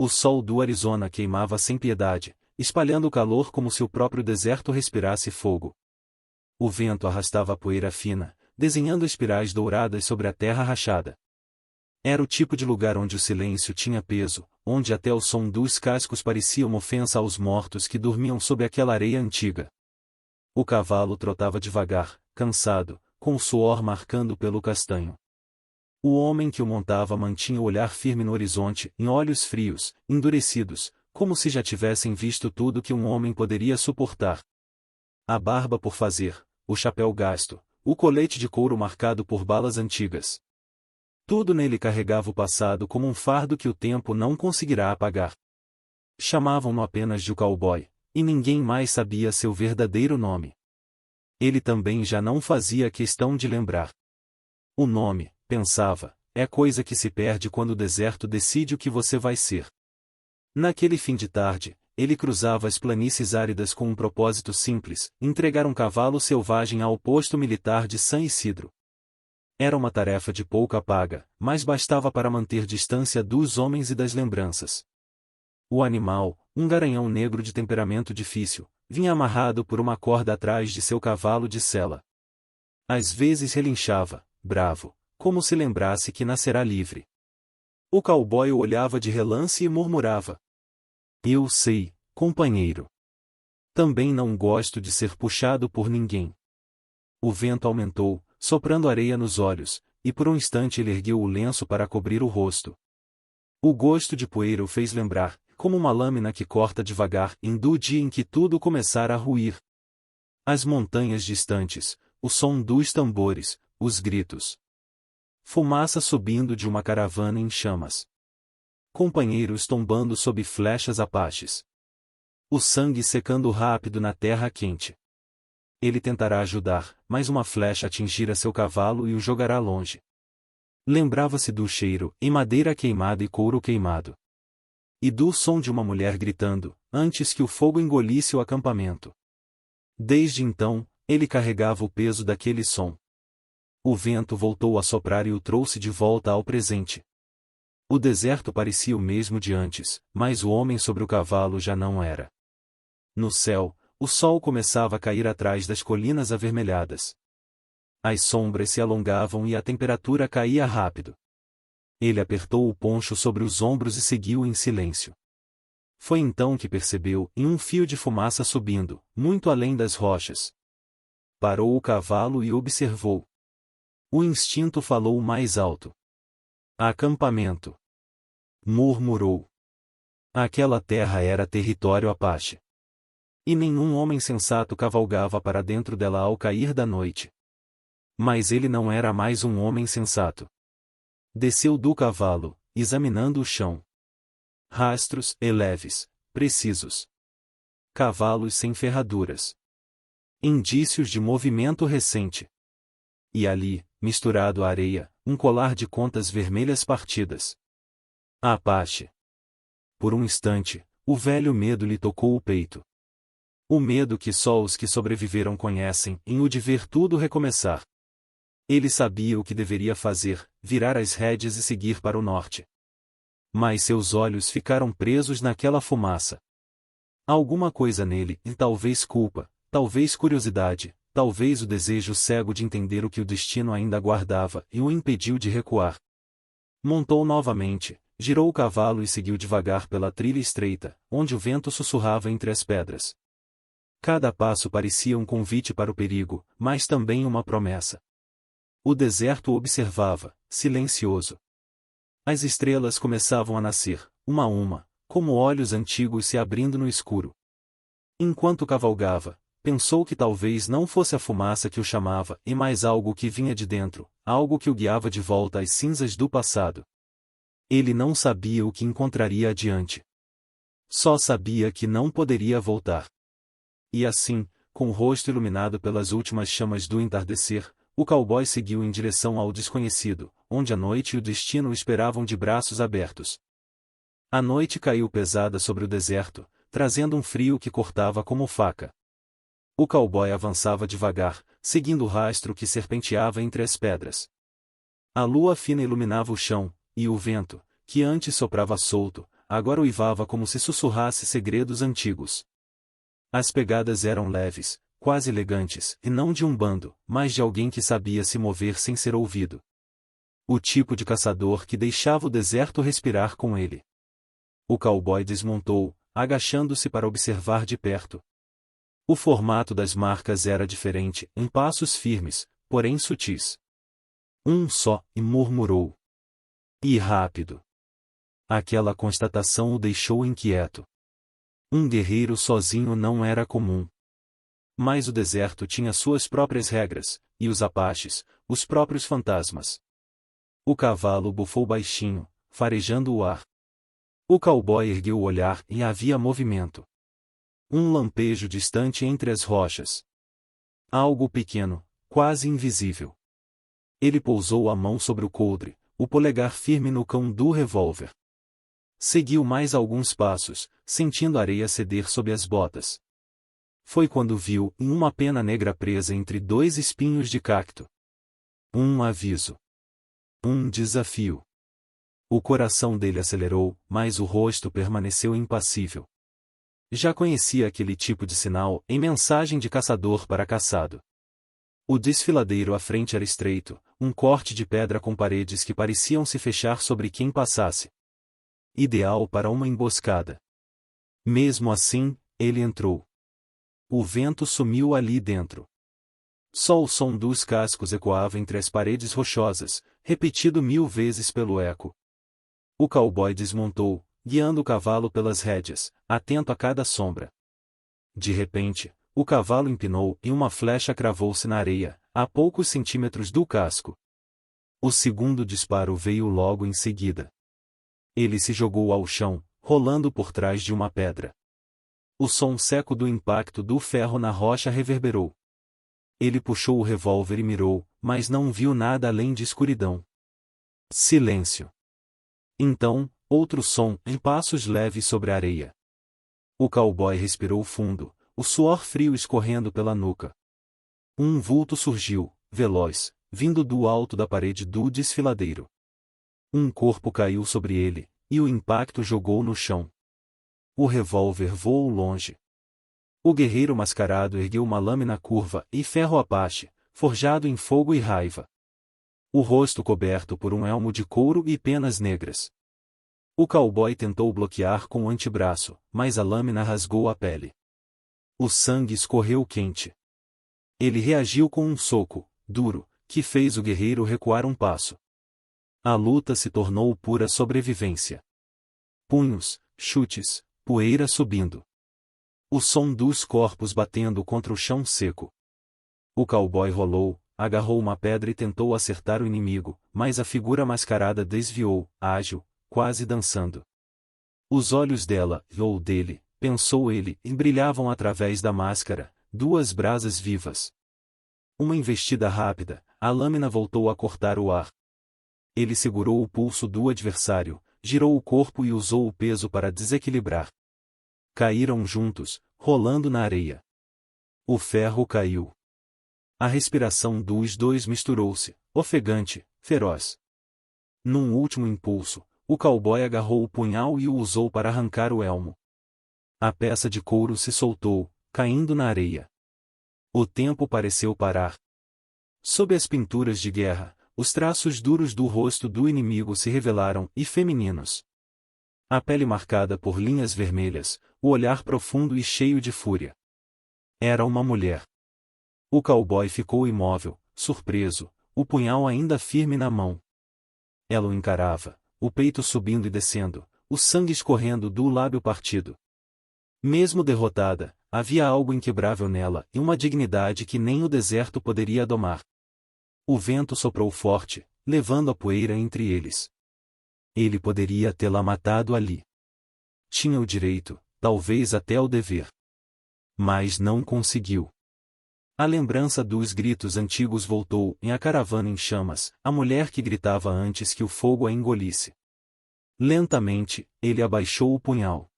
O sol do Arizona queimava sem piedade, espalhando calor como se o próprio deserto respirasse fogo. O vento arrastava a poeira fina, desenhando espirais douradas sobre a terra rachada. Era o tipo de lugar onde o silêncio tinha peso, onde até o som dos cascos parecia uma ofensa aos mortos que dormiam sob aquela areia antiga. O cavalo trotava devagar, cansado, com o suor marcando pelo castanho. O homem que o montava mantinha o olhar firme no horizonte, em olhos frios, endurecidos, como se já tivessem visto tudo que um homem poderia suportar. A barba por fazer, o chapéu gasto, o colete de couro marcado por balas antigas. Tudo nele carregava o passado como um fardo que o tempo não conseguirá apagar. Chamavam-no apenas de cowboy, e ninguém mais sabia seu verdadeiro nome. Ele também já não fazia questão de lembrar. O nome, pensava, é coisa que se perde quando o deserto decide o que você vai ser. Naquele fim de tarde, ele cruzava as planícies áridas com um propósito simples: entregar um cavalo selvagem ao posto militar de San Isidro. Era uma tarefa de pouca paga, mas bastava para manter distância dos homens e das lembranças. O animal, um garanhão negro de temperamento difícil, vinha amarrado por uma corda atrás de seu cavalo de sela. Às vezes relinchava, bravo, como se lembrasse que nascerá livre. O cowboy o olhava de relance e murmurava: "Eu sei, companheiro. Também não gosto de ser puxado por ninguém." O vento aumentou, soprando areia nos olhos, e por um instante ele ergueu o lenço para cobrir o rosto. O gosto de poeira o fez lembrar, como uma lâmina que corta devagar, do dia em que tudo começara a ruir. As montanhas distantes, o som dos tambores, os gritos. Fumaça subindo de uma caravana em chamas. Companheiros tombando sob flechas apaches. O sangue secando rápido na terra quente. Ele tentará ajudar, mas uma flecha atingirá seu cavalo e o jogará longe. Lembrava-se do cheiro, em madeira queimada e couro queimado. E do som de uma mulher gritando, antes que o fogo engolisse o acampamento. Desde então, ele carregava o peso daquele som. O vento voltou a soprar e o trouxe de volta ao presente. O deserto parecia o mesmo de antes, mas o homem sobre o cavalo já não era. No céu, o sol começava a cair atrás das colinas avermelhadas. As sombras se alongavam e a temperatura caía rápido. Ele apertou o poncho sobre os ombros e seguiu em silêncio. Foi então que percebeu, em um fio de fumaça subindo, muito além das rochas. Parou o cavalo e observou. O instinto falou mais alto. "Acampamento!" murmurou. Aquela terra era território Apache. E nenhum homem sensato cavalgava para dentro dela ao cair da noite. Mas ele não era mais um homem sensato. Desceu do cavalo, examinando o chão. Rastros, leves, precisos. Cavalos sem ferraduras. Indícios de movimento recente. E ali, misturado à areia, um colar de contas vermelhas partidas. Apache. Por um instante, o velho medo lhe tocou o peito. O medo que só os que sobreviveram conhecem, em o de ver tudo recomeçar. Ele sabia o que deveria fazer, virar as rédeas e seguir para o norte. Mas seus olhos ficaram presos naquela fumaça. Alguma coisa nele, e talvez culpa, talvez curiosidade, talvez o desejo cego de entender o que o destino ainda aguardava, e o impediu de recuar. Montou novamente, girou o cavalo e seguiu devagar pela trilha estreita, onde o vento sussurrava entre as pedras. Cada passo parecia um convite para o perigo, mas também uma promessa. O deserto o observava, silencioso. As estrelas começavam a nascer, uma a uma, como olhos antigos se abrindo no escuro. Enquanto cavalgava, pensou que talvez não fosse a fumaça que o chamava, e mais algo que vinha de dentro, algo que o guiava de volta às cinzas do passado. Ele não sabia o que encontraria adiante. Só sabia que não poderia voltar. E assim, com o rosto iluminado pelas últimas chamas do entardecer, o cowboy seguiu em direção ao desconhecido, onde a noite e o destino o esperavam de braços abertos. A noite caiu pesada sobre o deserto, trazendo um frio que cortava como faca. O cowboy avançava devagar, seguindo o rastro que serpenteava entre as pedras. A lua fina iluminava o chão, e o vento, que antes soprava solto, agora uivava como se sussurrasse segredos antigos. As pegadas eram leves, quase elegantes, e não de um bando, mas de alguém que sabia se mover sem ser ouvido. O tipo de caçador que deixava o deserto respirar com ele. O cowboy desmontou, agachando-se para observar de perto. O formato das marcas era diferente, em passos firmes, porém sutis. Um só, e murmurou. E rápido. Aquela constatação o deixou inquieto. Um guerreiro sozinho não era comum. Mas o deserto tinha suas próprias regras, e os apaches, os próprios fantasmas. O cavalo bufou baixinho, farejando o ar. O cowboy ergueu o olhar e havia movimento. Um lampejo distante entre as rochas. Algo pequeno, quase invisível. Ele pousou a mão sobre o coldre, o polegar firme no cão do revólver. Seguiu mais alguns passos, sentindo a areia ceder sob as botas. Foi quando viu uma pena negra presa entre dois espinhos de cacto. Um aviso. Um desafio. O coração dele acelerou, mas o rosto permaneceu impassível. Já conhecia aquele tipo de sinal em mensagem de caçador para caçado. O desfiladeiro à frente era estreito, um corte de pedra com paredes que pareciam se fechar sobre quem passasse. Ideal para uma emboscada. Mesmo assim, ele entrou. O vento sumiu ali dentro. Só o som dos cascos ecoava entre as paredes rochosas, repetido 1000 vezes pelo eco. O cowboy desmontou, guiando o cavalo pelas rédeas, atento a cada sombra. De repente, o cavalo empinou e uma flecha cravou-se na areia, a poucos centímetros do casco. O segundo disparo veio logo em seguida. Ele se jogou ao chão, rolando por trás de uma pedra. O som seco do impacto do ferro na rocha reverberou. Ele puxou o revólver e mirou, mas não viu nada além de escuridão. Silêncio. Então, outro som, em passos leves sobre a areia. O cowboy respirou fundo, o suor frio escorrendo pela nuca. Um vulto surgiu, veloz, vindo do alto da parede do desfiladeiro. Um corpo caiu sobre ele, e o impacto jogou no chão. O revólver voou longe. O guerreiro mascarado ergueu uma lâmina curva e ferro apache, forjado em fogo e raiva. O rosto coberto por um elmo de couro e penas negras. O cowboy tentou bloquear com o antebraço, mas a lâmina rasgou a pele. O sangue escorreu quente. Ele reagiu com um soco, duro, que fez o guerreiro recuar um passo. A luta se tornou pura sobrevivência. Punhos, chutes, poeira subindo. O som dos corpos batendo contra o chão seco. O cowboy rolou, agarrou uma pedra e tentou acertar o inimigo, mas a figura mascarada desviou, ágil, quase dançando. Os olhos dela, ou dele, pensou ele, brilhavam através da máscara, duas brasas vivas. Uma investida rápida, a lâmina voltou a cortar o ar. Ele segurou o pulso do adversário, girou o corpo e usou o peso para desequilibrar. Caíram juntos, rolando na areia. O ferro caiu. A respiração dos dois misturou-se, ofegante, feroz. Num último impulso, o cowboy agarrou o punhal e o usou para arrancar o elmo. A peça de couro se soltou, caindo na areia. O tempo pareceu parar. Sob as pinturas de guerra, os traços duros do rosto do inimigo se revelaram e femininos. A pele marcada por linhas vermelhas, o olhar profundo e cheio de fúria. Era uma mulher. O cowboy ficou imóvel, surpreso, o punhal ainda firme na mão. Ela o encarava, o peito subindo e descendo, o sangue escorrendo do lábio partido. Mesmo derrotada, havia algo inquebrável nela e uma dignidade que nem o deserto poderia domar. O vento soprou forte, levando a poeira entre eles. Ele poderia tê-la matado ali. Tinha o direito, talvez até o dever. Mas não conseguiu. A lembrança dos gritos antigos voltou em a caravana em chamas, a mulher que gritava antes que o fogo a engolisse. Lentamente, ele abaixou o punhal.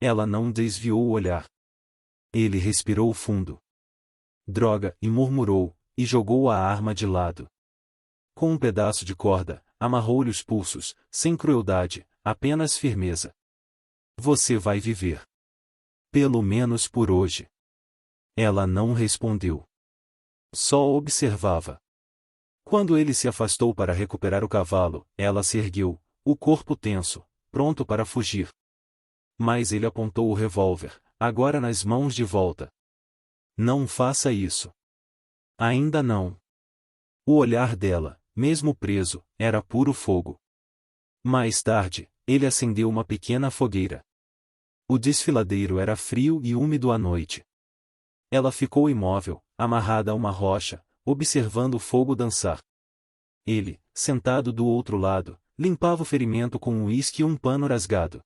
Ela não desviou o olhar. Ele respirou fundo. Droga, e murmurou, e jogou a arma de lado. Com um pedaço de corda, amarrou-lhe os pulsos, sem crueldade, apenas firmeza. Você vai viver. Pelo menos por hoje. Ela não respondeu. Só observava. Quando ele se afastou para recuperar o cavalo, ela se ergueu, o corpo tenso, pronto para fugir. Mas ele apontou o revólver, agora nas mãos de volta. Não faça isso. Ainda não. O olhar dela, mesmo preso, era puro fogo. Mais tarde, ele acendeu uma pequena fogueira. O desfiladeiro era frio e úmido à noite. Ela ficou imóvel, amarrada a uma rocha, observando o fogo dançar. Ele, sentado do outro lado, limpava o ferimento com um uísque e um pano rasgado.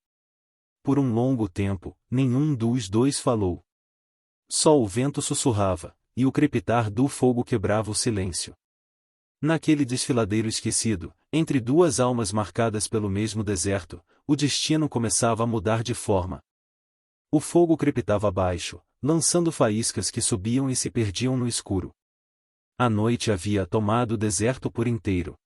Por um longo tempo, nenhum dos dois falou. Só o vento sussurrava, e o crepitar do fogo quebrava o silêncio. Naquele desfiladeiro esquecido, entre duas almas marcadas pelo mesmo deserto, o destino começava a mudar de forma. O fogo crepitava abaixo, lançando faíscas que subiam e se perdiam no escuro. A noite havia tomado o deserto por inteiro.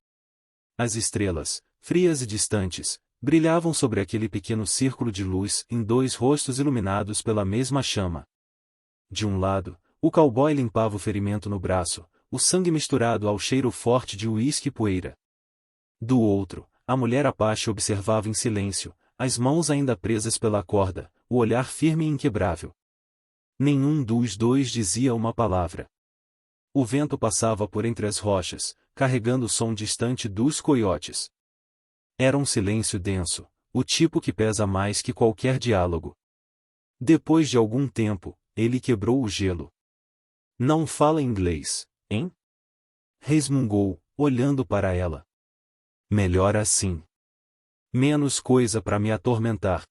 As estrelas, frias e distantes, brilhavam sobre aquele pequeno círculo de luz em dois rostos iluminados pela mesma chama. De um lado, o cowboy limpava o ferimento no braço, o sangue misturado ao cheiro forte de uísque e poeira. Do outro, a mulher Apache observava em silêncio, as mãos ainda presas pela corda, o olhar firme e inquebrável. Nenhum dos dois dizia uma palavra. O vento passava por entre as rochas, carregando o som distante dos coiotes. Era um silêncio denso, o tipo que pesa mais que qualquer diálogo. Depois de algum tempo, ele quebrou o gelo. Não fala inglês, hein? Resmungou, olhando para ela. Melhor assim. Menos coisa para me atormentar.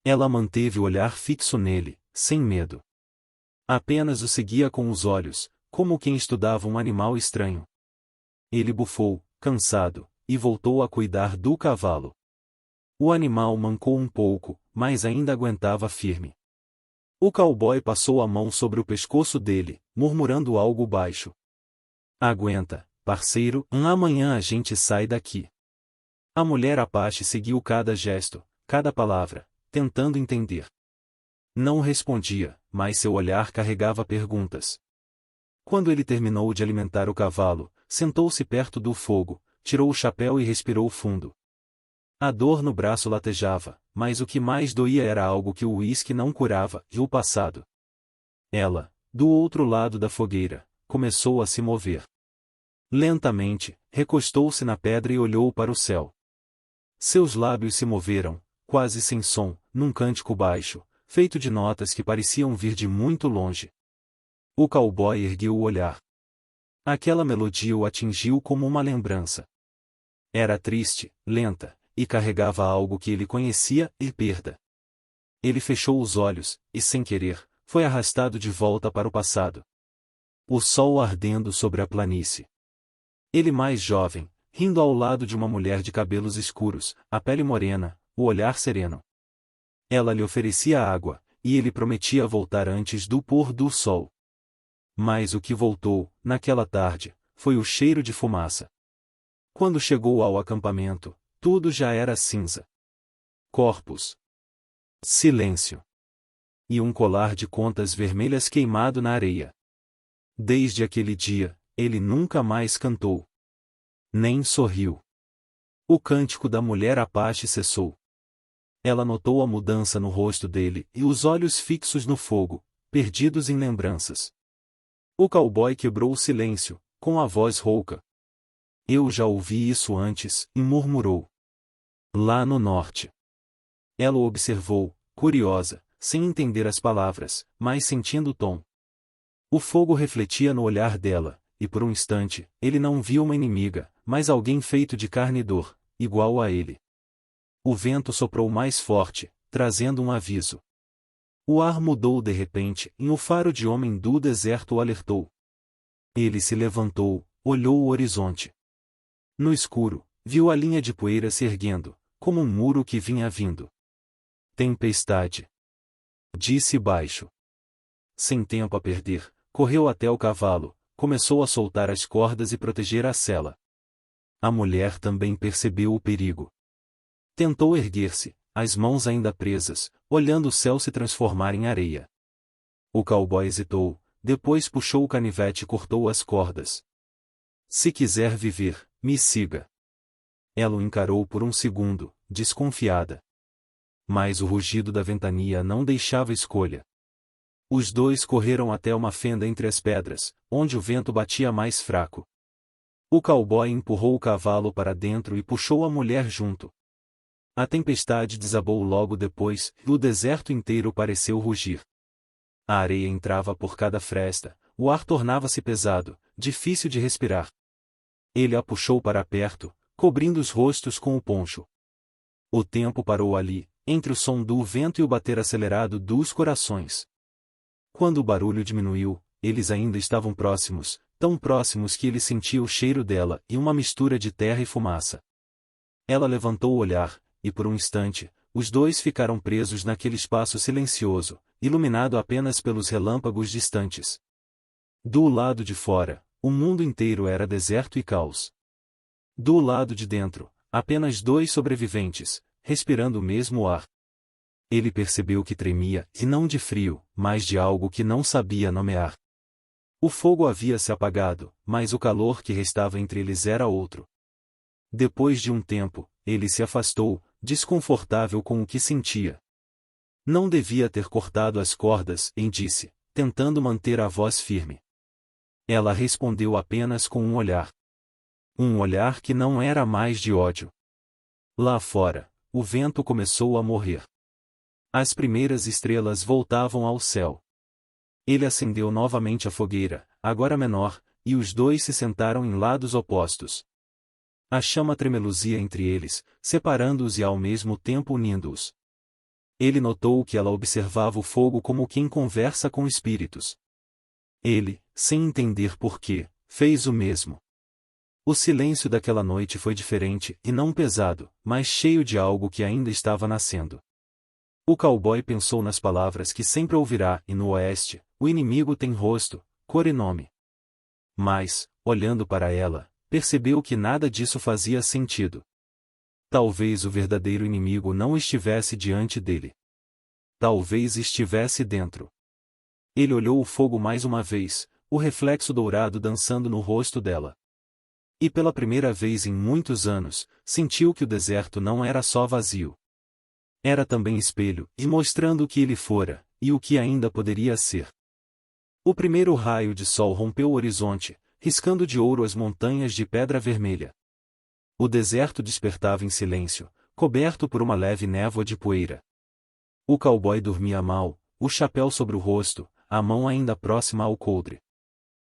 Ela manteve o olhar fixo nele, sem medo. Apenas o seguia com os olhos, como quem estudava um animal estranho. Ele bufou, cansado, e voltou a cuidar do cavalo. O animal mancou um pouco, mas ainda aguentava firme. O cowboy passou a mão sobre o pescoço dele, murmurando algo baixo. Aguenta, parceiro, amanhã a gente sai daqui. A mulher Apache seguiu cada gesto, cada palavra, tentando entender. Não respondia, mas seu olhar carregava perguntas. Quando ele terminou de alimentar o cavalo, sentou-se perto do fogo, tirou o chapéu e respirou fundo. A dor no braço latejava, mas o que mais doía era algo que o uísque não curava, e o passado. Ela, do outro lado da fogueira, começou a se mover. Lentamente, recostou-se na pedra e olhou para o céu. Seus lábios se moveram, quase sem som, num cântico baixo, feito de notas que pareciam vir de muito longe. O cowboy ergueu o olhar. Aquela melodia o atingiu como uma lembrança. Era triste, lenta, e carregava algo que ele conhecia, e perda. Ele fechou os olhos, e sem querer, foi arrastado de volta para o passado. O sol ardendo sobre a planície. Ele mais jovem, rindo ao lado de uma mulher de cabelos escuros, a pele morena, o olhar sereno. Ela lhe oferecia água, e ele prometia voltar antes do pôr do sol. Mas o que voltou, naquela tarde, foi o cheiro de fumaça. Quando chegou ao acampamento, tudo já era cinza. Corpos. Silêncio. E um colar de contas vermelhas queimado na areia. Desde aquele dia, ele nunca mais cantou. Nem sorriu. O cântico da mulher Apache cessou. Ela notou a mudança no rosto dele e os olhos fixos no fogo, perdidos em lembranças. O cowboy quebrou o silêncio, com a voz rouca. Eu já ouvi isso antes, e murmurou. Lá no norte. Ela o observou, curiosa, sem entender as palavras, mas sentindo o tom. O fogo refletia no olhar dela, e por um instante, ele não viu uma inimiga, mas alguém feito de carne e dor, igual a ele. O vento soprou mais forte, trazendo um aviso. O ar mudou de repente, e o faro de homem do deserto o alertou. Ele se levantou, olhou o horizonte. No escuro, viu a linha de poeira se erguendo, como um muro que vinha vindo. Tempestade. Disse baixo. Sem tempo a perder, correu até o cavalo, começou a soltar as cordas e proteger a sela. A mulher também percebeu o perigo. Tentou erguer-se, as mãos ainda presas, olhando o céu se transformar em areia. O cowboy hesitou, depois puxou o canivete e cortou as cordas. Se quiser viver, me siga. Ela o encarou por um segundo, desconfiada. Mas o rugido da ventania não deixava escolha. Os dois correram até uma fenda entre as pedras, onde o vento batia mais fraco. O cowboy empurrou o cavalo para dentro e puxou a mulher junto. A tempestade desabou logo depois, e o deserto inteiro pareceu rugir. A areia entrava por cada fresta, o ar tornava-se pesado, difícil de respirar. Ele a puxou para perto, cobrindo os rostos com o poncho. O tempo parou ali, entre o som do vento e o bater acelerado dos corações. Quando o barulho diminuiu, eles ainda estavam próximos, tão próximos que ele sentia o cheiro dela e uma mistura de terra e fumaça. Ela levantou o olhar, e por um instante, os dois ficaram presos naquele espaço silencioso, iluminado apenas pelos relâmpagos distantes. Do lado de fora, o mundo inteiro era deserto e caos. Do lado de dentro, apenas dois sobreviventes, respirando o mesmo ar. Ele percebeu que tremia, e não de frio, mas de algo que não sabia nomear. O fogo havia se apagado, mas o calor que restava entre eles era outro. Depois de um tempo, ele se afastou, desconfortável com o que sentia. Não devia ter cortado as cordas, disse, tentando manter a voz firme. Ela respondeu apenas com um olhar. Um olhar que não era mais de ódio. Lá fora, o vento começou a morrer. As primeiras estrelas voltavam ao céu. Ele acendeu novamente a fogueira, agora menor, e os dois se sentaram em lados opostos. A chama tremeluzia entre eles, separando-os e ao mesmo tempo unindo-os. Ele notou que ela observava o fogo como quem conversa com espíritos. Ele, sem entender por quê, fez o mesmo. O silêncio daquela noite foi diferente e não pesado, mas cheio de algo que ainda estava nascendo. O cowboy pensou nas palavras que sempre ouvirá e no oeste, o inimigo tem rosto, cor e nome. Mas, olhando para ela, percebeu que nada disso fazia sentido. Talvez o verdadeiro inimigo não estivesse diante dele. Talvez estivesse dentro. Ele olhou o fogo mais uma vez, o reflexo dourado dançando no rosto dela. E pela primeira vez em muitos anos, sentiu que o deserto não era só vazio. Era também espelho, e mostrando o que ele fora, e o que ainda poderia ser. O primeiro raio de sol rompeu o horizonte, riscando de ouro as montanhas de pedra vermelha. O deserto despertava em silêncio, coberto por uma leve névoa de poeira. O cowboy dormia mal, o chapéu sobre o rosto, a mão ainda próxima ao coldre.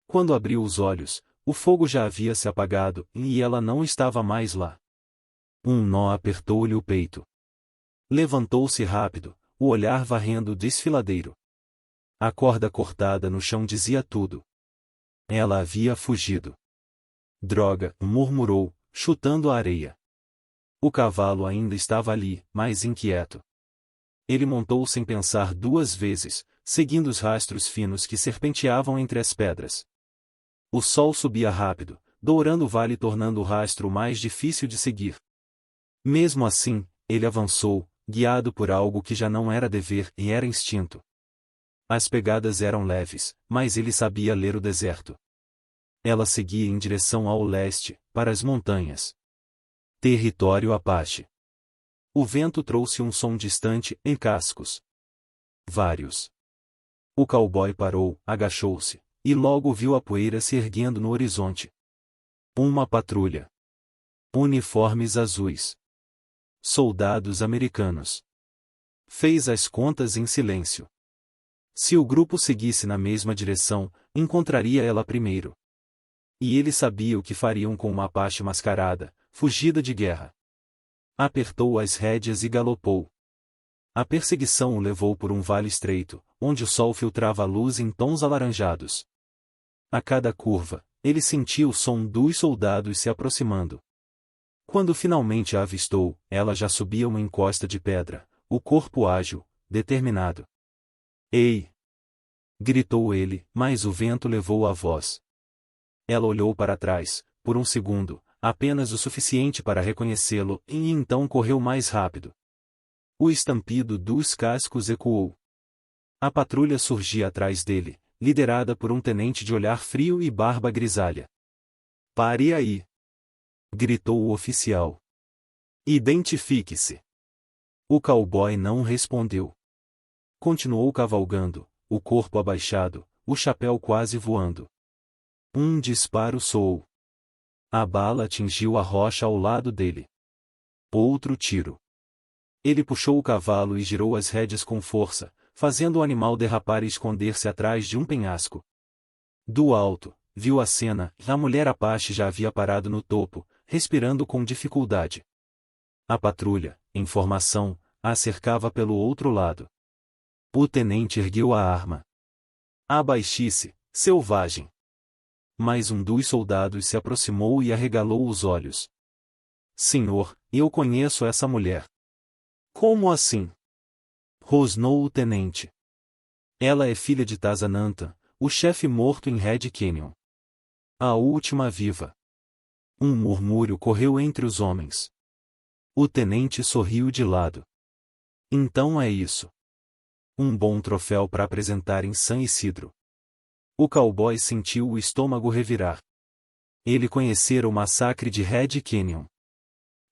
Quando abriu os olhos, o fogo já havia se apagado, e ela não estava mais lá. Um nó apertou-lhe o peito. Levantou-se rápido, o olhar varrendo o desfiladeiro. A corda cortada no chão dizia tudo. Ela havia fugido. Droga, murmurou, chutando a areia. O cavalo ainda estava ali, mais inquieto. Ele montou sem pensar duas vezes, seguindo os rastros finos que serpenteavam entre as pedras. O sol subia rápido, dourando o vale e tornando o rastro mais difícil de seguir. Mesmo assim, ele avançou, guiado por algo que já não era dever e era instinto. As pegadas eram leves, mas ele sabia ler o deserto. Ela seguia em direção ao leste, para as montanhas. Território Apache. O vento trouxe um som distante, em cascos. Vários. O cowboy parou, agachou-se, e logo viu a poeira se erguendo no horizonte. Uma patrulha. Uniformes azuis. Soldados americanos. Fez as contas em silêncio. Se o grupo seguisse na mesma direção, encontraria ela primeiro. E ele sabia o que fariam com uma Apache mascarada, fugida de guerra. Apertou as rédeas e galopou. A perseguição o levou por um vale estreito, onde o sol filtrava a luz em tons alaranjados. A cada curva, ele sentia o som dos soldados se aproximando. Quando finalmente a avistou, ela já subia uma encosta de pedra, o corpo ágil, determinado. Ei! Gritou ele, mas o vento levou a voz. Ela olhou para trás, por um segundo, apenas o suficiente para reconhecê-lo, e então correu mais rápido. O estampido dos cascos ecoou. A patrulha surgia atrás dele, liderada por um tenente de olhar frio e barba grisalha. "Pare aí!" gritou o oficial. "Identifique-se!" O cowboy não respondeu. Continuou cavalgando, o corpo abaixado, o chapéu quase voando. Um disparo soou. A bala atingiu a rocha ao lado dele. Outro tiro. Ele puxou o cavalo e girou as rédeas com força, fazendo o animal derrapar e esconder-se atrás de um penhasco. Do alto, viu a cena, a mulher Apache já havia parado no topo, respirando com dificuldade. A patrulha, em formação, a cercava pelo outro lado. O tenente ergueu a arma. "Abaixe-se, selvagem!" Mas um dos soldados se aproximou e arregalou os olhos. "Senhor, eu conheço essa mulher." "Como assim?" rosnou o tenente. "Ela é filha de Tazananta, o chefe morto em Red Canyon. A última viva." Um murmúrio correu entre os homens. O tenente sorriu de lado. "Então é isso. Um bom troféu para apresentar em San Isidro." O cowboy sentiu o estômago revirar. Ele conhecera o massacre de Red Canyon.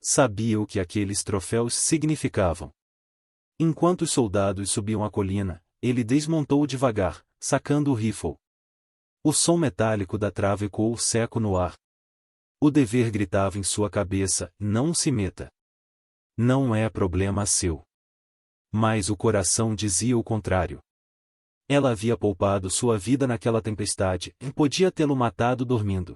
Sabia o que aqueles troféus significavam. Enquanto os soldados subiam a colina, ele desmontou devagar, sacando o rifle. O som metálico da trava ecoou seco no ar. O dever gritava em sua cabeça: "Não se meta. Não é problema seu." Mas o coração dizia o contrário. Ela havia poupado sua vida naquela tempestade e podia tê-lo matado dormindo.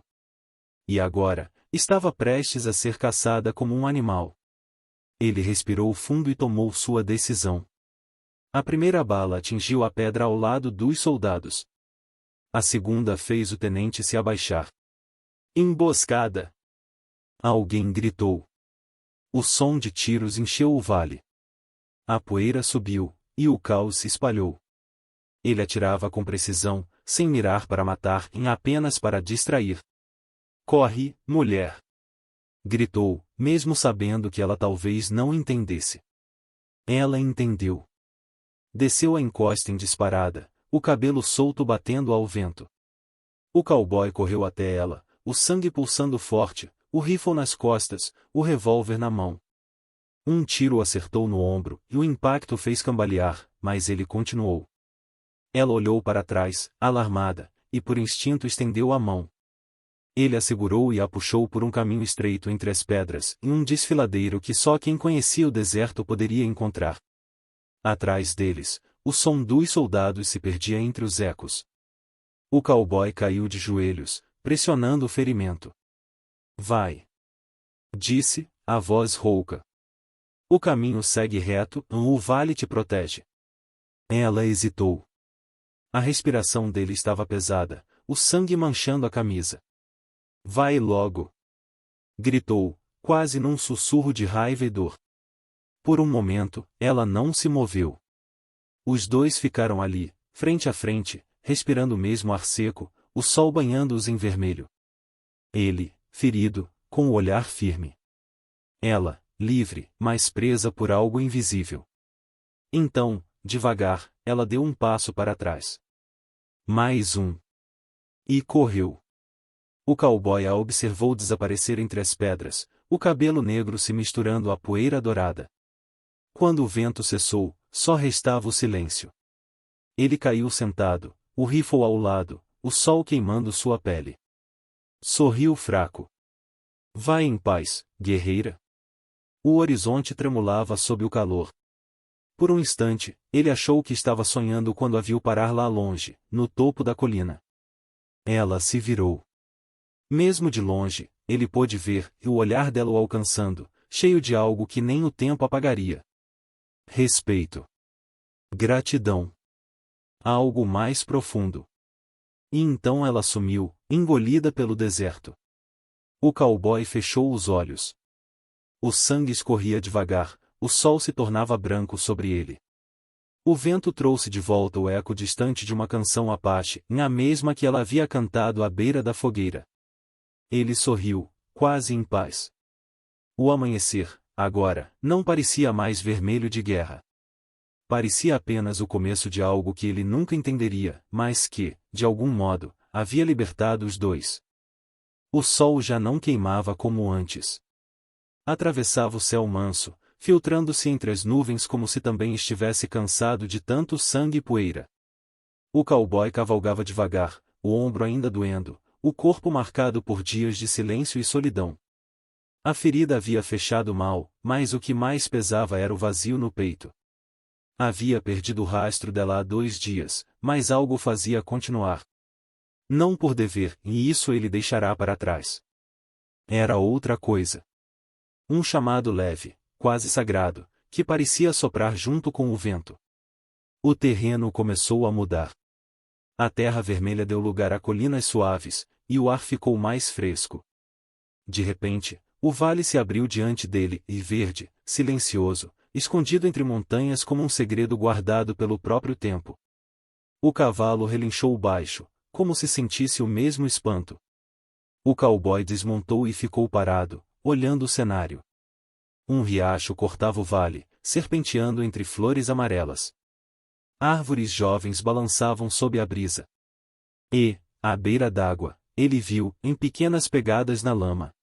E agora, estava prestes a ser caçada como um animal. Ele respirou fundo e tomou sua decisão. A primeira bala atingiu a pedra ao lado dos soldados. A segunda fez o tenente se abaixar. "Emboscada!" alguém gritou. O som de tiros encheu o vale. A poeira subiu, e o caos se espalhou. Ele atirava com precisão, sem mirar para matar, apenas para distrair. "Corre, mulher!" gritou, mesmo sabendo que ela talvez não entendesse. Ela entendeu. Desceu a encosta em disparada, o cabelo solto batendo ao vento. O cowboy correu até ela, o sangue pulsando forte, o rifle nas costas, o revólver na mão. Um tiro acertou no ombro, e o impacto fez cambalear, mas ele continuou. Ela olhou para trás, alarmada, e por instinto estendeu a mão. Ele a segurou e a puxou por um caminho estreito entre as pedras, em um desfiladeiro que só quem conhecia o deserto poderia encontrar. Atrás deles, o som dos soldados se perdia entre os ecos. O cowboy caiu de joelhos, pressionando o ferimento. "Vai!" disse, a voz rouca. "O caminho segue reto, o vale te protege." Ela hesitou. A respiração dele estava pesada, o sangue manchando a camisa. "Vai logo!" gritou, quase num sussurro de raiva e dor. Por um momento, ela não se moveu. Os dois ficaram ali, frente a frente, respirando o mesmo ar seco, o sol banhando-os em vermelho. Ele, ferido, com o olhar firme. Ela, livre, mas presa por algo invisível. Então, devagar, ela deu um passo para trás. Mais um. E correu. O cowboy a observou desaparecer entre as pedras, o cabelo negro se misturando à poeira dourada. Quando o vento cessou, só restava o silêncio. Ele caiu sentado, o rifle ao lado, o sol queimando sua pele. Sorriu fraco. "Vai em paz, guerreira." O horizonte tremulava sob o calor. Por um instante, ele achou que estava sonhando quando a viu parar lá longe, no topo da colina. Ela se virou. Mesmo de longe, ele pôde ver o olhar dela o alcançando, cheio de algo que nem o tempo apagaria. Respeito. Gratidão. Algo mais profundo. E então ela sumiu, engolida pelo deserto. O cowboy fechou os olhos. O sangue escorria devagar, o sol se tornava branco sobre ele. O vento trouxe de volta o eco distante de uma canção Apache, a mesma que ela havia cantado à beira da fogueira. Ele sorriu, quase em paz. O amanhecer, agora, não parecia mais vermelho de guerra. Parecia apenas o começo de algo que ele nunca entenderia, mas que, de algum modo, havia libertado os dois. O sol já não queimava como antes. Atravessava o céu manso, filtrando-se entre as nuvens como se também estivesse cansado de tanto sangue e poeira. O cowboy cavalgava devagar, o ombro ainda doendo, o corpo marcado por dias de silêncio e solidão. A ferida havia fechado mal, mas o que mais pesava era o vazio no peito. Havia perdido o rastro dela há 2 dias, mas algo o fazia continuar. Não por dever, e isso ele deixará para trás. Era outra coisa. Um chamado leve, quase sagrado, que parecia soprar junto com o vento. O terreno começou a mudar. A terra vermelha deu lugar a colinas suaves, e o ar ficou mais fresco. De repente, o vale se abriu diante dele, e verde, silencioso, escondido entre montanhas como um segredo guardado pelo próprio tempo. O cavalo relinchou baixo, como se sentisse o mesmo espanto. O cowboy desmontou e ficou parado, olhando o cenário. Um riacho cortava o vale, serpenteando entre flores amarelas. Árvores jovens balançavam sob a brisa. E, à beira d'água, ele viu, em pequenas pegadas na lama.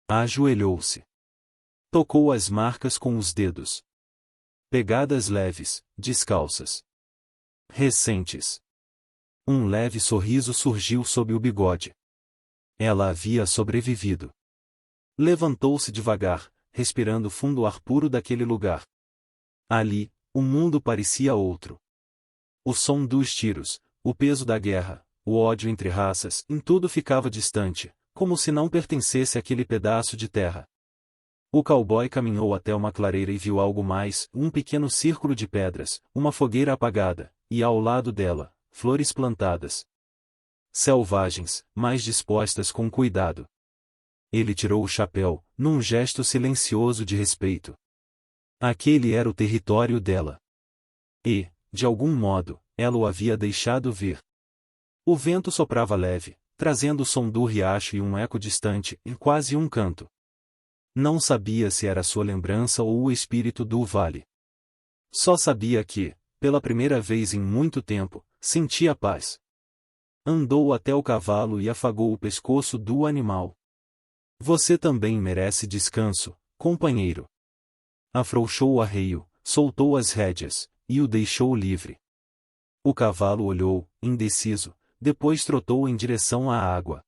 Ajoelhou-se. Tocou as marcas com os dedos. Pegadas leves, descalças. Recentes. Um leve sorriso surgiu sob o bigode. Ela havia sobrevivido. Levantou-se devagar, respirando fundo o ar puro daquele lugar. Ali, o mundo parecia outro. O som dos tiros, o peso da guerra, o ódio entre raças, em tudo ficava distante, como se não pertencesse àquele pedaço de terra. O cowboy caminhou até uma clareira e viu algo mais, um pequeno círculo de pedras, uma fogueira apagada, e ao lado dela, flores plantadas. Selvagens, mas dispostas com cuidado. Ele tirou o chapéu, num gesto silencioso de respeito. Aquele era o território dela. E, de algum modo, ela o havia deixado ver. O vento soprava leve, trazendo o som do riacho e um eco distante, em quase um canto. Não sabia se era sua lembrança ou o espírito do vale. Só sabia que, pela primeira vez em muito tempo, sentia paz. Andou até o cavalo e afagou o pescoço do animal. Você também merece descanso, companheiro. Afrouxou o arreio, soltou as rédeas, e o deixou livre. O cavalo olhou, indeciso, depois trotou em direção à água.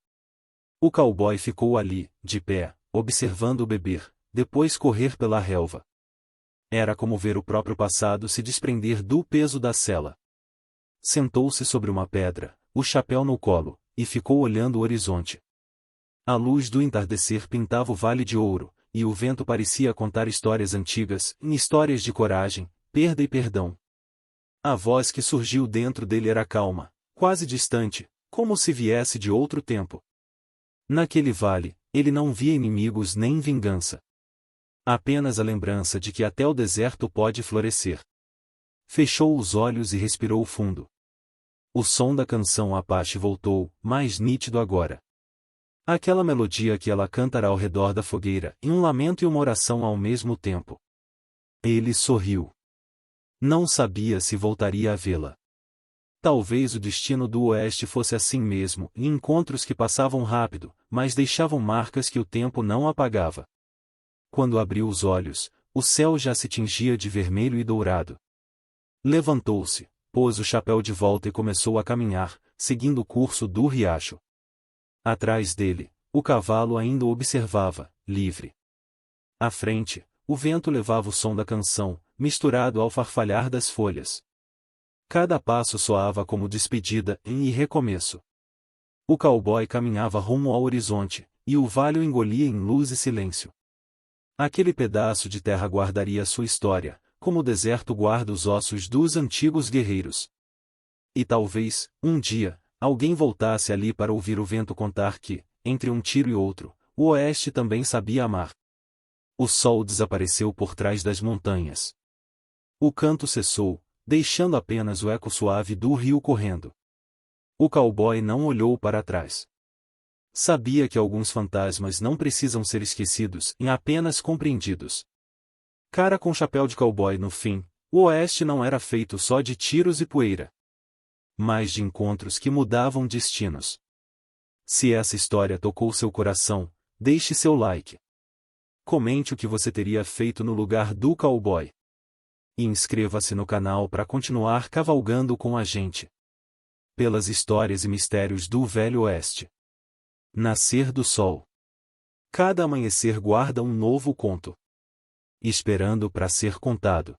O cowboy ficou ali, de pé, observando-o beber, depois correr pela relva. Era como ver o próprio passado se desprender do peso da sela. Sentou-se sobre uma pedra, o chapéu no colo, e ficou olhando o horizonte. A luz do entardecer pintava o vale de ouro, e o vento parecia contar histórias antigas, histórias de coragem, perda e perdão. A voz que surgiu dentro dele era calma, quase distante, como se viesse de outro tempo. Naquele vale, ele não via inimigos nem vingança. Apenas a lembrança de que até o deserto pode florescer. Fechou os olhos e respirou fundo. O som da canção Apache voltou, mais nítido agora. Aquela melodia que ela cantará ao redor da fogueira, em um lamento e uma oração ao mesmo tempo. Ele sorriu. Não sabia se voltaria a vê-la. Talvez o destino do Oeste fosse assim mesmo, em encontros que passavam rápido, mas deixavam marcas que o tempo não apagava. Quando abriu os olhos, o céu já se tingia de vermelho e dourado. Levantou-se, pôs o chapéu de volta e começou a caminhar, seguindo o curso do riacho. Atrás dele, o cavalo ainda o observava, livre. À frente, o vento levava o som da canção, misturado ao farfalhar das folhas. Cada passo soava como despedida e recomeço. O cowboy caminhava rumo ao horizonte, e o vale o engolia em luz e silêncio. Aquele pedaço de terra guardaria sua história, como o deserto guarda os ossos dos antigos guerreiros. E talvez, um dia, alguém voltasse ali para ouvir o vento contar que, entre um tiro e outro, o Oeste também sabia amar. O sol desapareceu por trás das montanhas. O canto cessou, deixando apenas o eco suave do rio correndo. O cowboy não olhou para trás. Sabia que alguns fantasmas não precisam ser esquecidos e apenas compreendidos. Cara com chapéu de cowboy. No fim, o Oeste não era feito só de tiros e poeira, mas de encontros que mudavam destinos. Se essa história tocou seu coração, deixe seu like. Comente o que você teria feito no lugar do cowboy. E inscreva-se no canal para continuar cavalgando com a gente pelas histórias e mistérios do Velho Oeste. Nascer do Sol. Cada amanhecer guarda um novo conto, esperando para ser contado.